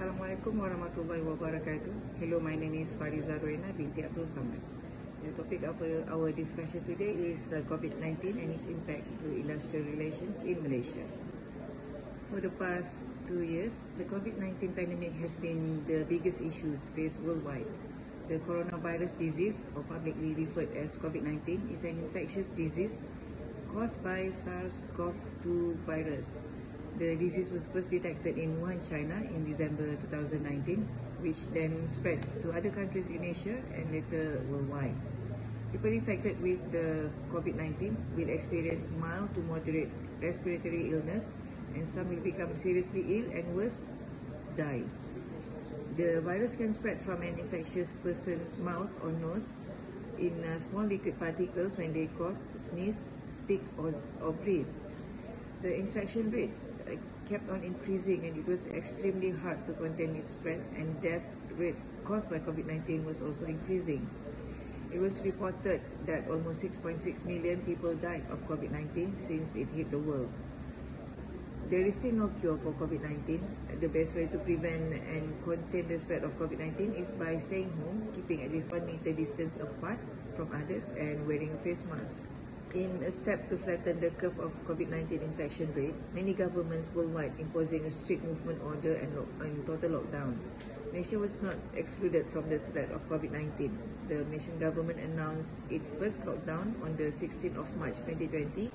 Assalamualaikum warahmatullahi wabarakatuh. Hello, my name is Fariza Roena binti Abdul Samad. The topic of our discussion today is COVID-19 and its impact to industrial relations in Malaysia. For the past 2 years, the COVID-19 pandemic has been the biggest issues faced worldwide. The coronavirus disease, or publicly referred as COVID-19, is an infectious disease caused by SARS-CoV-2 virus. The disease was first detected in Wuhan, China in December 2019, which then spread to other countries in Asia and later worldwide. People infected with the COVID-19 will experience mild to moderate respiratory illness, and some will become seriously ill and worse, die. The virus can spread from an infectious person's mouth or nose in small liquid particles when they cough, sneeze, speak or breathe. The infection rates kept on increasing, and it was extremely hard to contain its spread, and death rate caused by COVID-19 was also increasing. It was reported that almost 6.6 million people died of COVID-19 since it hit the world. There is still no cure for COVID-19. The best way to prevent and contain the spread of COVID-19 is by staying home, keeping at least 1 meter distance apart from others, and wearing a face mask. In a step to flatten the curve of COVID-19 infection rate, many governments worldwide imposing a strict movement order and total lockdown. Malaysia was not excluded from the threat of COVID-19. The Malaysian government announced its first lockdown on the 16th of March 2020,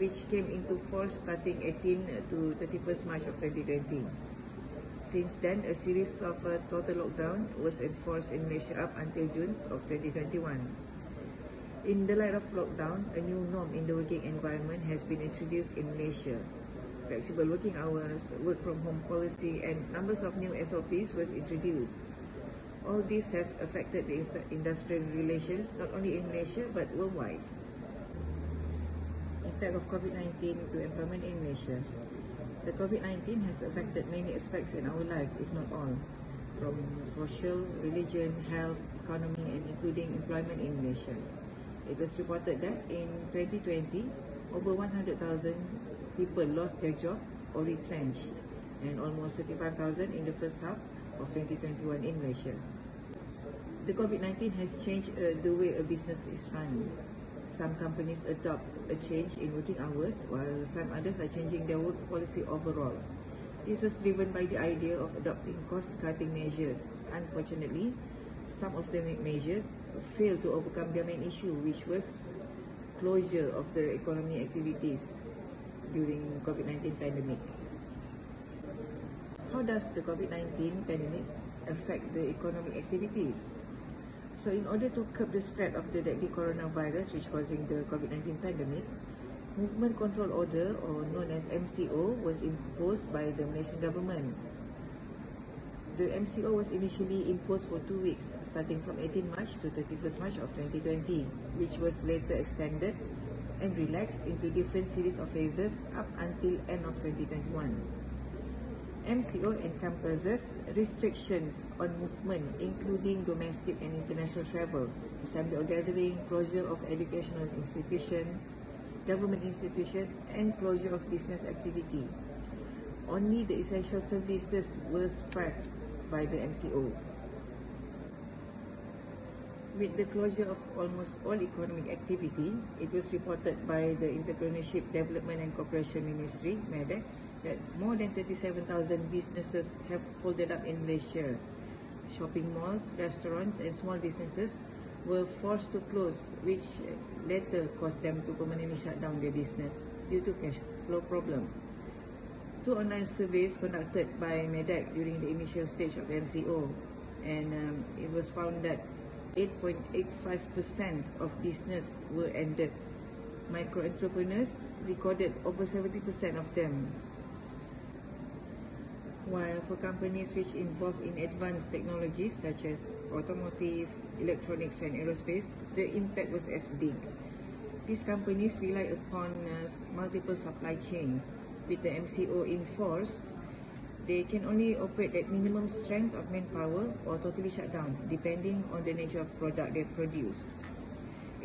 which came into force starting 18 to 31st March of 2020. Since then, a series of total lockdown was enforced in Malaysia up until June of 2021. In the light of lockdown, a new norm in the working environment has been introduced in Malaysia. Flexible working hours, work from home policy, and numbers of new SOPs was introduced. All these have affected the industrial relations not only in Malaysia but worldwide. Impact of COVID-19 to employment in Malaysia. The COVID-19 has affected many aspects in our life, if not all, from social, religion, health, economy, and including employment in Malaysia. It was reported that in 2020, over 100,000 people lost their job or retrenched, and almost 35,000 in the first half of 2021 in Malaysia. The COVID-19 has changed the way a business is run. Some companies adopt a change in working hours, while some others are changing their work policy overall. This was driven by the idea of adopting cost-cutting measures. Unfortunately, some of the measures failed to overcome their main issue, which was closure of the economy activities during COVID-19 pandemic. How does the COVID-19 pandemic affect the economic activities? So in order to curb the spread of the deadly coronavirus which causing the COVID-19 pandemic, Movement Control Order, or known as MCO, was imposed by the Malaysian government. The MCO was initially imposed for 2 weeks, starting from 18 March to 31st March of 2020, which was later extended and relaxed into different series of phases up until end of 2021. MCO encompasses restrictions on movement, including domestic and international travel, assembly or gathering, closure of educational institution, government institution, and closure of business activity. Only the essential services were spared by the MCO. With the closure of almost all economic activity, it was reported by the Entrepreneurship Development and Cooperation Ministry, MEDEC, that more than 37,000 businesses have folded up in Malaysia. Shopping malls, restaurants, and small businesses were forced to close, which later caused them to permanently shut down their business due to cash flow problem. 2 online surveys conducted by MEDEC during the initial stage of MCO, and it was found that 8.85% of business were ended. Micro entrepreneurs recorded over 70% of them. While for companies which involve in advanced technologies such as automotive, electronics, and aerospace, the impact was as big. These companies rely upon multiple supply chains. With the MCO enforced, they can only operate at minimum strength of manpower or totally shut down, depending on the nature of product they produce.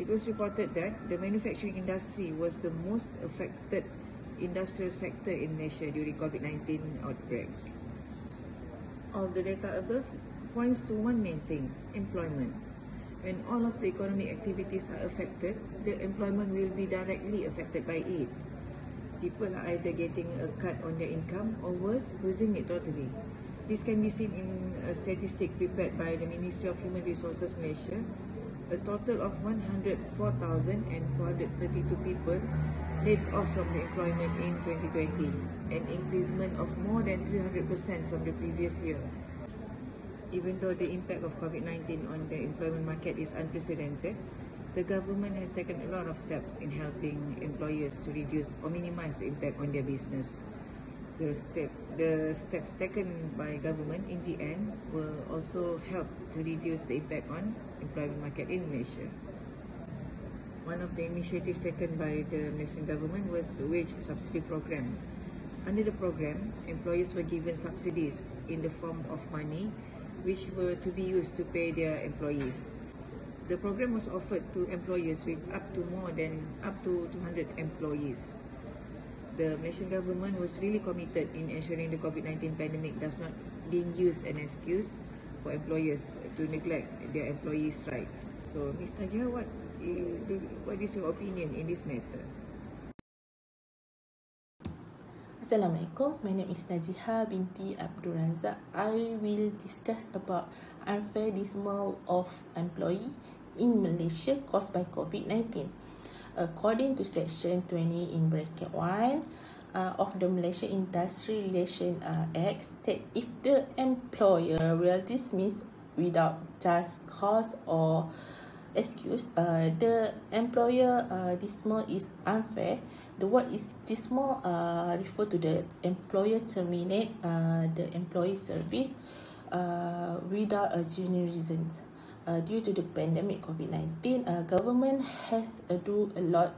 It was reported that the manufacturing industry was the most affected industrial sector in Malaysia during COVID-19 outbreak. All the data above points to one main thing: employment. When all of the economic activities are affected, the employment will be directly affected by it. People are either getting a cut on their income or worse, losing it totally. This can be seen in a statistic prepared by the Ministry of Human Resources Malaysia. A total of 104,432 people laid off from the employment in 2020, an increasement of more than 300% from the previous year. Even though the impact of COVID-19 on the employment market is unprecedented, the government has taken a lot of steps in helping employers to reduce or minimize the impact on their business. The steps taken by government in the end will also help to reduce the impact on employment market in Malaysia. One of the initiatives taken by the Malaysian government was the wage subsidy program. Under the program, employers were given subsidies in the form of money which were to be used to pay their employees. The program was offered to employers with up to 200 employees. The Malaysian government was really committed in ensuring the COVID-19 pandemic does not being used as an excuse for employers to neglect their employees' right. So, Ms. Najah, what is your opinion in this matter? Assalamualaikum, my name is Najiha binti Abdul Razak. I will discuss about unfair dismissal of employee in Malaysia caused by COVID-19. According to Section 20 in bracket 1 of the Malaysia Industry Relation Act, state if the employer will dismiss without just cause or excuse, the employer dismissal is unfair. The word is dismissal refer to the employer terminate the employee service without a genuine reason. Due to the pandemic COVID-19, government has do a lot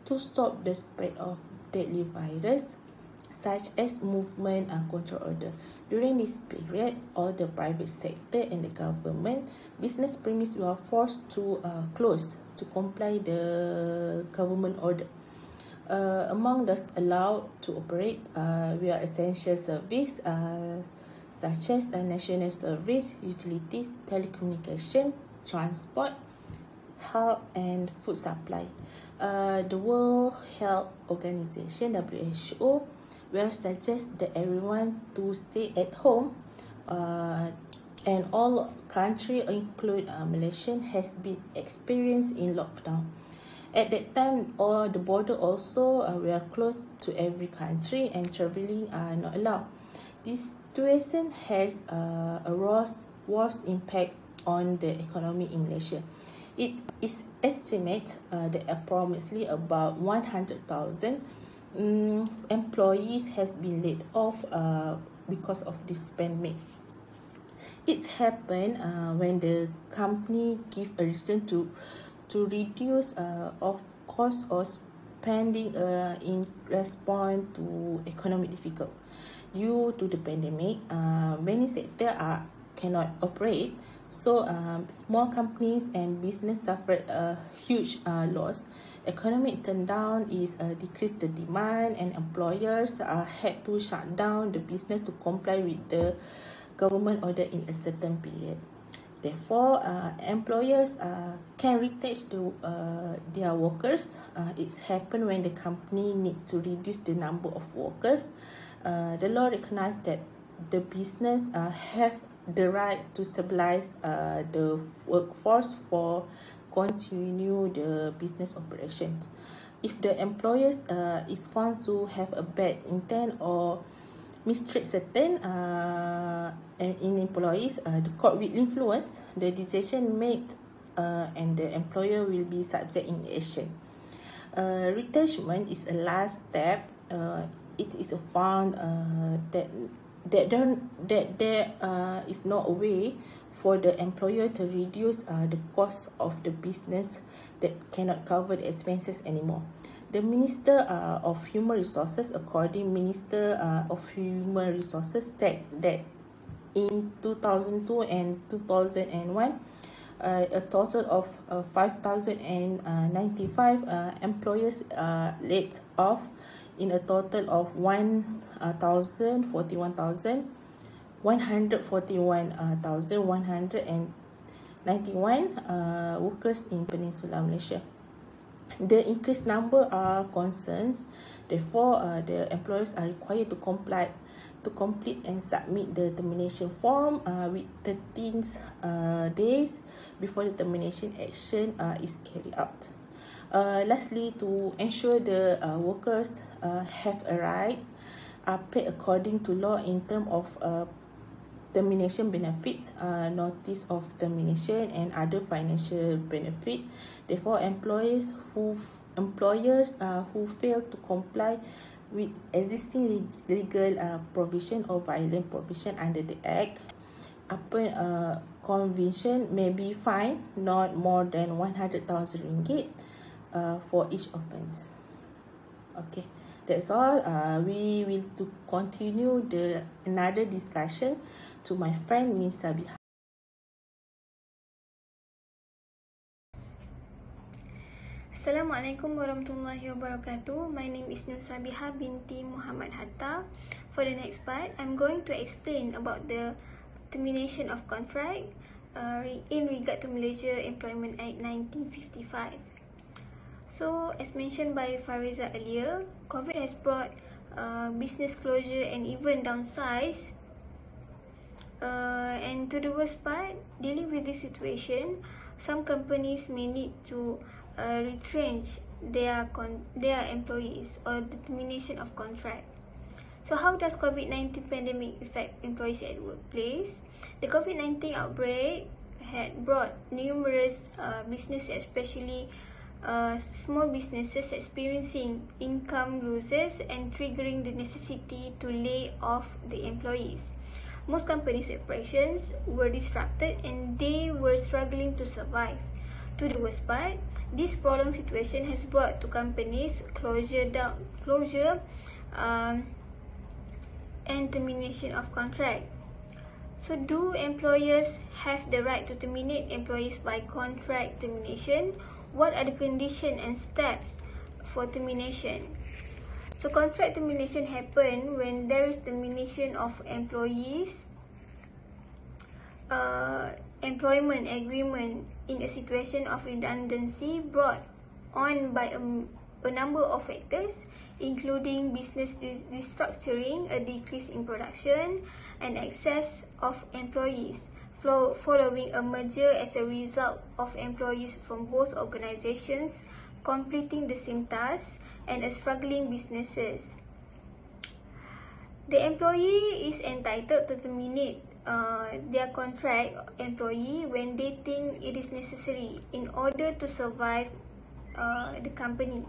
to stop the spread of deadly virus, such as movement and control order. During this period, all the private sector and the government business premises were forced to close to comply the government order. Among those allowed to operate, we are essential service such as national service, utilities, telecommunication, transport, health and food supply. The World Health Organization (WHO) will suggest that everyone to stay at home, and all countries, include Malaysia, has been experienced in lockdown. At that time, all the border also were closed to every country and travelling are not allowed. This situation has a worse impact on the economy in Malaysia. It is estimated that approximately about 100,000 employees has been laid off because of this pandemic. It happened when the company give a reason to reduce of cost or spending in response to economic difficult. Due to the pandemic, many sectors cannot operate, so small companies and business suffered a huge loss. Economic turndown is decreased the demand, and employers had to shut down the business to comply with the government order in a certain period. Therefore, employers can retain their workers. It's happened when the company need to reduce the number of workers. The law recognizes that the business have the right to stabilize the workforce for continue the business operations. If the employers is found to have a bad intent or mistreat certain in employees, the court will influence the decision made and the employer will be subject in action. Retrenchment is a last step. It is found that there is no way for the employer to reduce the cost of the business that cannot cover the expenses anymore. The Minister of Human Resources, according Minister of Human Resources, state that in 2002 and 2001, a total of 5,095 employers laid off, in a total of 41,100 141,191 workers in Peninsula Malaysia. The increased number are concerns. Therefore, the employers are required to complete and submit the termination form with 13 days before the termination action is carried out. Lastly, to ensure the workers have a rights are paid according to law in terms of termination benefits, notice of termination, and other financial benefit. Therefore, employers who fail to comply with existing legal provision or violent provision under the Act, upon conviction may be fined not more than 100,000 ringgit for each offence. Okay, that's all. We will to continue another discussion to my friend Miss Sabiha. Assalamualaikum warahmatullahi wabarakatuh. My name is Nur Sabiha binti Muhammad Hatta. For the next part, I'm going to explain about the termination of contract in regard to Malaysia Employment Act 1955. So, as mentioned by Fariza earlier, COVID has brought business closure and even downsize. And to the worst part, dealing with this situation, some companies may need to retrench their employees or the termination of contract. So how does COVID-19 pandemic affect employees at workplace? The COVID-19 outbreak had brought numerous businesses, especially small businesses, experiencing income losses and triggering the necessity to lay off the employees. Most companies' operations were disrupted and they were struggling to survive. To the worst part, this prolonged situation has brought to companies closure and termination of contract. So, do employers have the right to terminate employees by contract termination? What are the conditions and steps for termination? So, contract termination happen when there is termination of employees employment agreement in a situation of redundancy brought on by a number of factors, including business restructuring, a decrease in production, and excess of employees following a merger as a result of employees from both organizations completing the same task, and a struggling businesses. The employee is entitled to terminate their contract employee when they think it is necessary in order to survive the company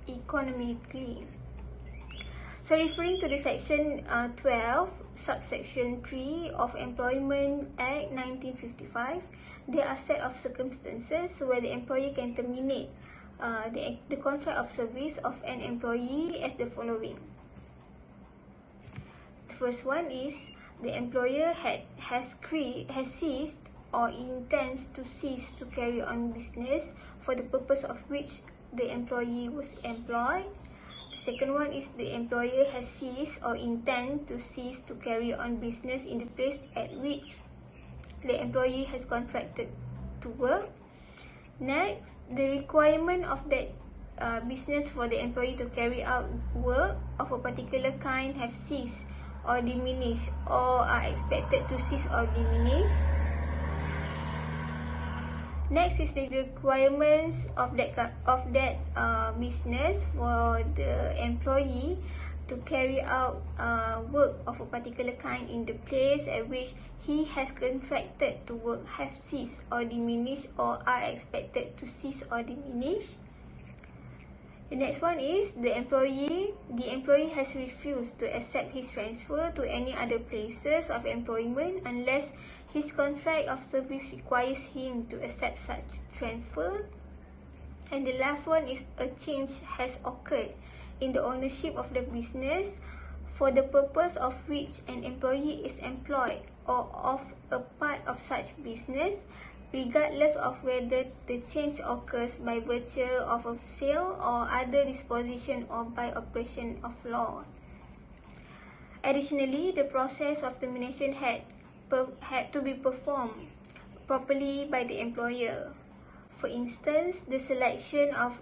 economically. So, referring to the section 12, subsection 3 of Employment Act 1955, there are a set of circumstances where the employee can terminate the contract of service of an employee as the following. The first one is the employer has ceased or intends to cease to carry on business for the purpose of which the employee was employed. The second one is the employer has ceased or intend to cease to carry on business in the place at which the employee has contracted to work. Next, the requirement of that business for the employee to carry out work of a particular kind have ceased or diminished or are expected to cease or diminish. Next is the requirements of that business for the employee to carry out work of a particular kind in the place at which he has contracted to work have ceased or diminished or are expected to cease or diminish. The next one is the employee has refused to accept his transfer to any other places of employment unless his contract of service requires him to accept such transfer. And the last one is a change has occurred in the ownership of the business for the purpose of which an employee is employed or of a part of such business, regardless of whether the change occurs by virtue of a sale or other disposition or by operation of law. Additionally, the process of termination had to be performed properly by the employer. For instance, the selection of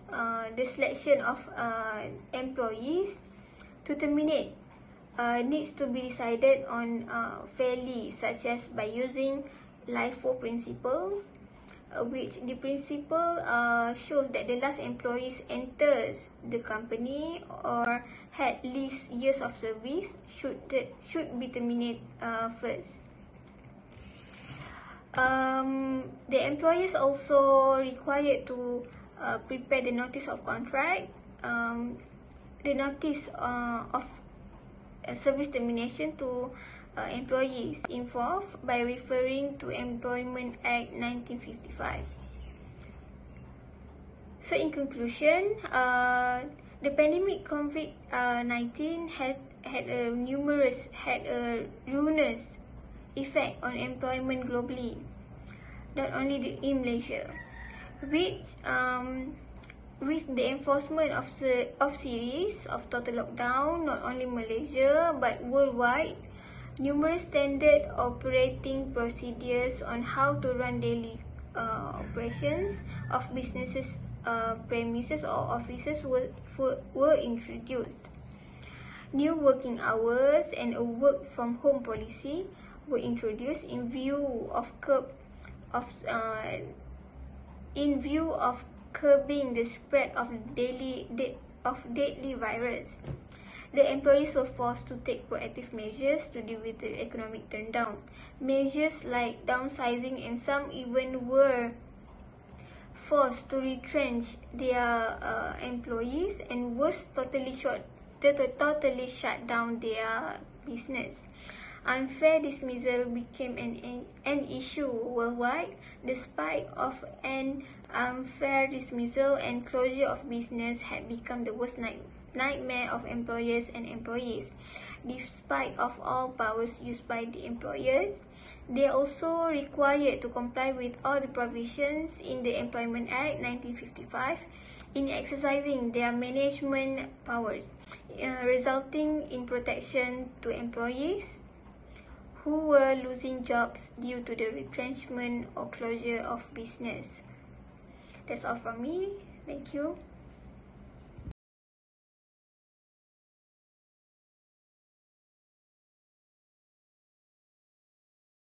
employees to terminate needs to be decided on fairly, such as by using LIFO principles, which the principle shows that the last employees enters the company or had least years of service should be terminated first. The employers also required to prepare the notice of contract, the notice of service termination to employees involved by referring to Employment Act 1955. So in conclusion, the pandemic COVID-19 had a ruinous effect on employment globally, not only in Malaysia. With the enforcement of series of total lockdown, not only Malaysia but worldwide, numerous standard operating procedures on how to run daily operations of businesses, premises or offices were introduced. New working hours and a work from home policy were introduced in view of curbing the spread of deadly virus. The employees were forced to take proactive measures to deal with the economic turndown. Measures like downsizing, and some even were forced to retrench their employees, and worse, totally shut down their business. Unfair dismissal became an issue worldwide. Despite of an unfair dismissal and closure of business had become the worst nightmare of employers and employees. Despite of all powers used by the employers, they are also required to comply with all the provisions in the Employment Act 1955 in exercising their management powers, resulting in protection to employees who were losing jobs due to the retrenchment or closure of business. That's all from me. Thank you.